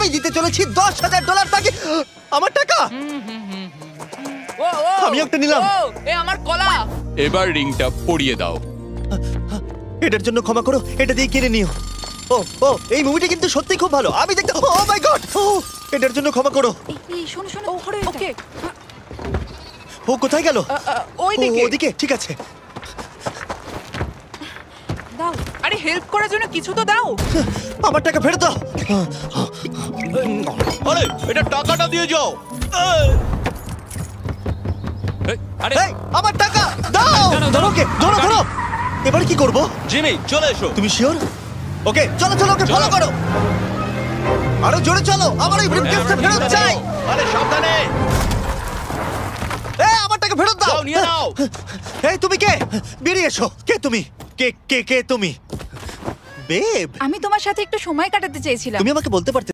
আমি দিতে চলেছি $10,000 তাকে। আমার টাকা ও ও আমি একটা নিলাম। ও এ আমার কলা। এবার রিংটা পরিয়ে দাও। এটার জন্য ক্ষমা করো, এটা দিয়ে কিনে নিও। ও ও এই মুভিটা কিন্তু সত্যি খুব ভালো, আমি দেখতে। ও মাই গড, এটার জন্য ক্ষমা করো। এই শোনো শোনো ওকে ও কোথায় গেল? ওই ও, দিকে। ওদিকে, ঠিক আছে। দাও। আরে হেল্প করার জন্য কিছু তো দাও। আমার টাকা ফেরত দাও। আরে এটা টাকাটা দিয়ে যাও। আরে এই, আমার টাকা দাও। ধরো ওকে, ধরো ধরো। এবার কি করব? জিমি চলে এসো। তুমি শিওর? ওকে চলো চলো, ওকে ফলো করো। আরো জোরে চলো, আমার এই ব্রিফকেসটা ফেরত চাই। আরে সাবধানে। এই আমার টাকা ফেরত দাও। যাও নিয়ে নাও। এই তুমি কে? বেরিয়ে এসো। কে তুমি? কে কে কে তুমি? বেব, আমি তোমার সাথে একটু সময় কাটাতে চেয়েছিলাম। তুমি আমাকে বলতে পারতে